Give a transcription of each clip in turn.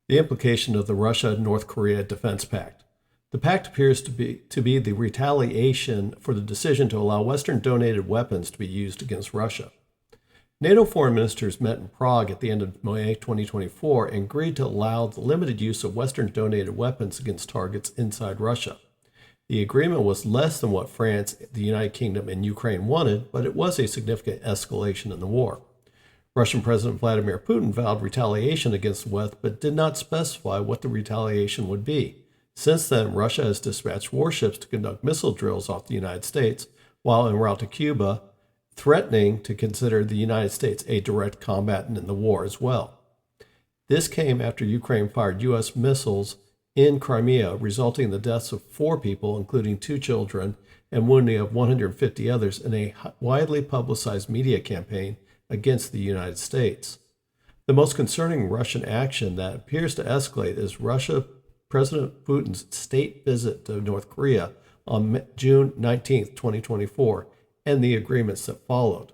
The implication of the Russia-North Korea Defense Pact. The pact appears to be the retaliation for the decision to allow Western-donated weapons to be used against Russia. NATO foreign ministers met in Prague at the end of May 2024 and agreed to allow the limited use of Western-donated weapons against targets inside Russia. The agreement was less than what France, the United Kingdom, and Ukraine wanted, but it was a significant escalation in the war. Russian President Vladimir Putin vowed retaliation against the West, but did not specify what the retaliation would be. Since then, Russia has dispatched warships to conduct missile drills off the United States, while en route to Cuba, threatening to consider the United States a direct combatant in the war as well. This came after Ukraine fired U.S. missiles in Crimea, resulting in the deaths of 4 people, including 2 children, and wounding of 150 others in a widely publicized media campaign against the United States. The most concerning Russian action that appears to escalate is President Putin's state visit to North Korea on June 19, 2024, and the agreements that followed.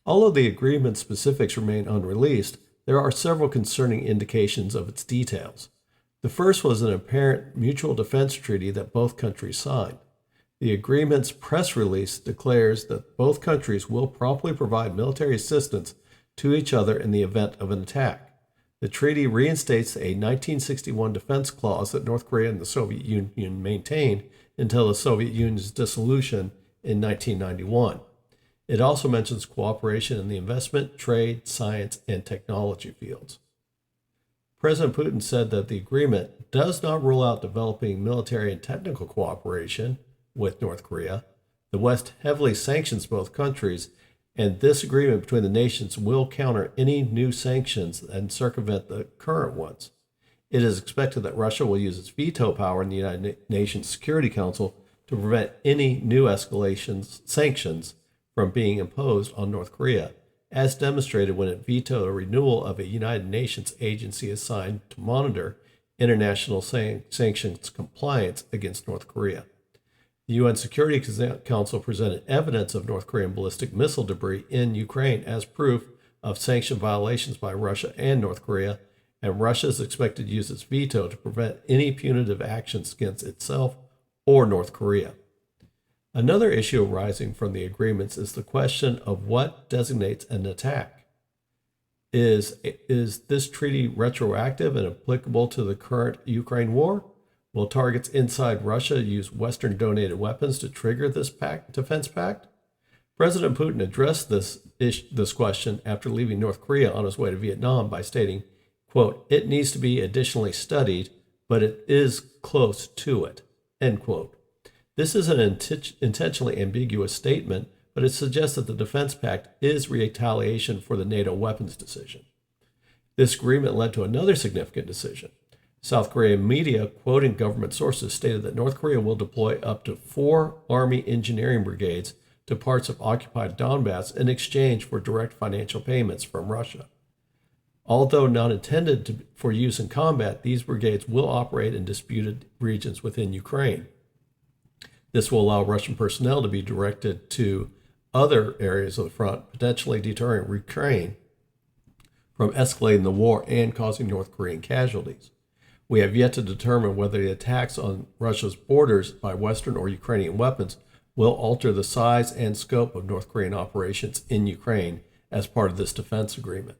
Although the agreement's specifics remain unreleased, there are several concerning indications of its details. The first was an apparent mutual defense treaty that both countries signed. The agreement's press release declares that both countries will promptly provide military assistance to each other in the event of an attack. The treaty reinstates a 1961 defense clause that North Korea and the Soviet Union maintained until the Soviet Union's dissolution in 1991. It also mentions cooperation in the investment, trade, science, and technology fields. President Putin said that the agreement does not rule out developing military and technical cooperation with North Korea. The West heavily sanctions both countries, and this agreement between the nations will counter any new sanctions and circumvent the current ones. It is expected that Russia will use its veto power in the United Nations Security Council to prevent any new sanctions from being imposed on North Korea, as demonstrated when it vetoed a renewal of a United Nations agency assigned to monitor international sanctions compliance against North Korea. The UN Security Council presented evidence of North Korean ballistic missile debris in Ukraine as proof of sanction violations by Russia and North Korea, and Russia is expected to use its veto to prevent any punitive actions against itself or North Korea. Another issue arising from the agreements is the question of what designates an attack. Is this treaty retroactive and applicable to the current Ukraine war? Will targets inside Russia use Western-donated weapons to trigger this defense pact? President Putin addressed this question after leaving North Korea on his way to Vietnam by stating, quote, "It needs to be additionally studied, but it is close to it," end quote. This is an intentionally ambiguous statement, but it suggests that the defense pact is retaliation for the NATO weapons decision. This agreement led to another significant decision. South Korean media, quoting government sources, stated that North Korea will deploy up to 4 Army engineering brigades to parts of occupied Donbass in exchange for direct financial payments from Russia. Although not intended for use in combat, these brigades will operate in disputed regions within Ukraine. This will allow Russian personnel to be directed to other areas of the front, potentially deterring Ukraine from escalating the war and causing North Korean casualties. We have yet to determine whether the attacks on Russia's borders by Western or Ukrainian weapons will alter the size and scope of North Korean operations in Ukraine as part of this defense agreement.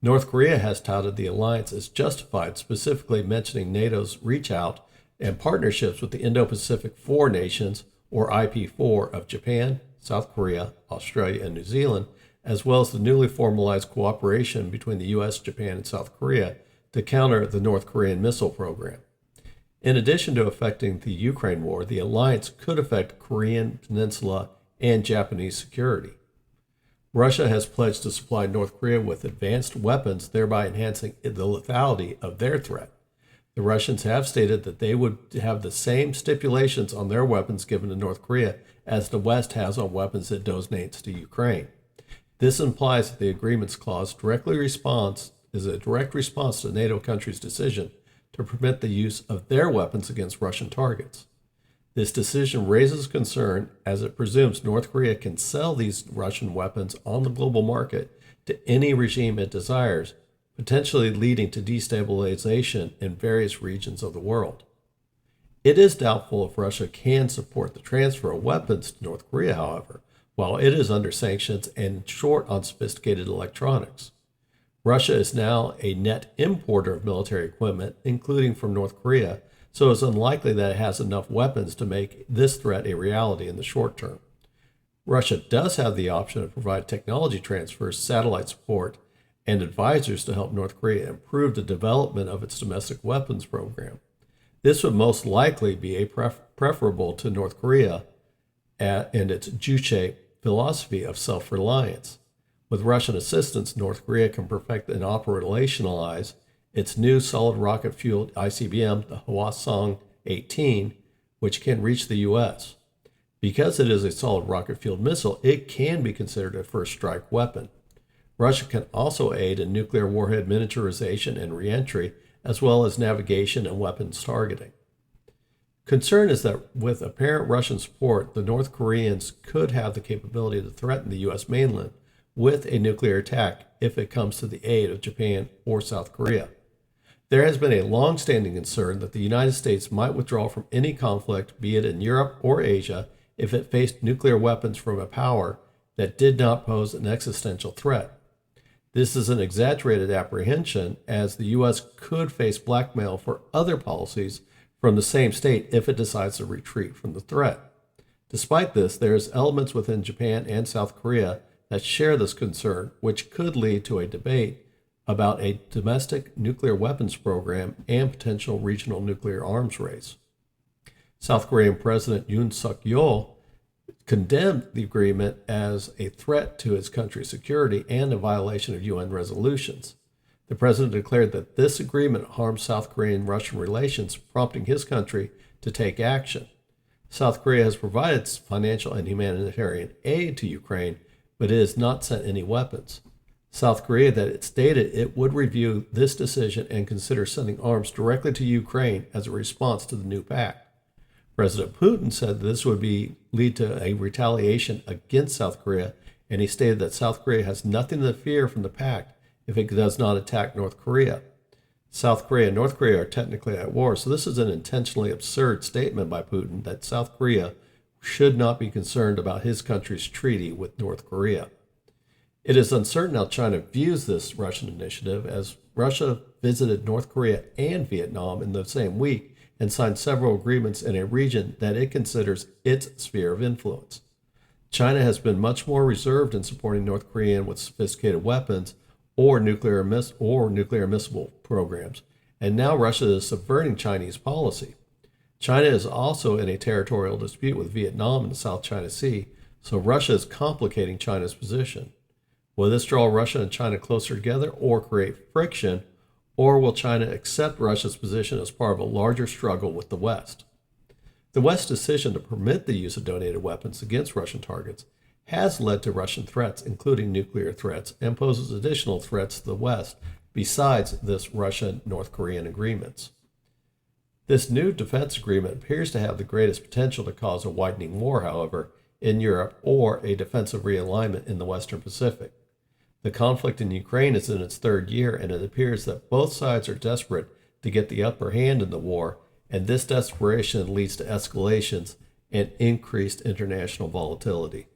North Korea has touted the alliance as justified, specifically mentioning NATO's reach out and partnerships with the Indo-Pacific 4 nations, or IP4, of Japan, South Korea, Australia, and New Zealand, as well as the newly formalized cooperation between the U.S., Japan, and South Korea to counter the North Korean missile program. In addition to affecting the Ukraine war, the alliance could affect Korean Peninsula and Japanese security. Russia has pledged to supply North Korea with advanced weapons, thereby enhancing the lethality of their threat. The Russians have stated that they would have the same stipulations on their weapons given to North Korea as the West has on weapons it donates to Ukraine. This implies that the agreement's clause is a direct response to NATO countries' decision to permit the use of their weapons against Russian targets. This decision raises concern as it presumes North Korea can sell these Russian weapons on the global market to any regime it desires, potentially leading to destabilization in various regions of the world. It is doubtful if Russia can support the transfer of weapons to North Korea, however, while it is under sanctions and short on sophisticated electronics. Russia is now a net importer of military equipment, including from North Korea, so it's unlikely that it has enough weapons to make this threat a reality in the short term. Russia does have the option to provide technology transfers, satellite support, and advisors to help North Korea improve the development of its domestic weapons program. This would most likely be preferable to North Korea and its Juche philosophy of self-reliance. With Russian assistance, North Korea can perfect and operationalize its new solid rocket-fueled ICBM, the Hwasong-18, which can reach the U.S. Because it is a solid rocket-fueled missile, it can be considered a first-strike weapon. Russia can also aid in nuclear warhead miniaturization and reentry, as well as navigation and weapons targeting. Concern is that with apparent Russian support, the North Koreans could have the capability to threaten the U.S. mainland with a nuclear attack if it comes to the aid of Japan or South Korea. There has been a long-standing concern that the United States might withdraw from any conflict, be it in Europe or Asia, if it faced nuclear weapons from a power that did not pose an existential threat. This is an exaggerated apprehension, as the U.S. could face blackmail for other policies from the same state if it decides to retreat from the threat. Despite this, there is elements within Japan and South Korea that share this concern, which could lead to a debate about a domestic nuclear weapons program and potential regional nuclear arms race. South Korean President Yoon Suk-yeol condemned the agreement as a threat to his country's security and a violation of UN resolutions. The president declared that this agreement harms South Korean-Russian relations, prompting his country to take action. South Korea has provided financial and humanitarian aid to Ukraine, but it has not sent any weapons. South Korea that it stated it would review this decision and consider sending arms directly to Ukraine as a response to the new pact. President Putin said this would lead to a retaliation against South Korea, and he stated that South Korea has nothing to fear from the pact if it does not attack North Korea. South Korea and North Korea are technically at war, so this is an intentionally absurd statement by Putin that South Korea should not be concerned about his country's treaty with North Korea. It is uncertain how China views this Russian initiative, as Russia visited North Korea and Vietnam in the same week and signed several agreements in a region that it considers its sphere of influence. China has been much more reserved in supporting North Korea with sophisticated weapons or nuclear missile programs, and now Russia is subverting Chinese policy. China is also in a territorial dispute with Vietnam in the South China Sea, so Russia is complicating China's position. Will this draw Russia and China closer together or create friction, or will China accept Russia's position as part of a larger struggle with the West? The West's decision to permit the use of donated weapons against Russian targets has led to Russian threats, including nuclear threats, and poses additional threats to the West besides this Russia-North Korean agreements. This new defense agreement appears to have the greatest potential to cause a widening war, however, in Europe or a defensive realignment in the Western Pacific. The conflict in Ukraine is in its third year, and it appears that both sides are desperate to get the upper hand in the war, and this desperation leads to escalations and increased international volatility.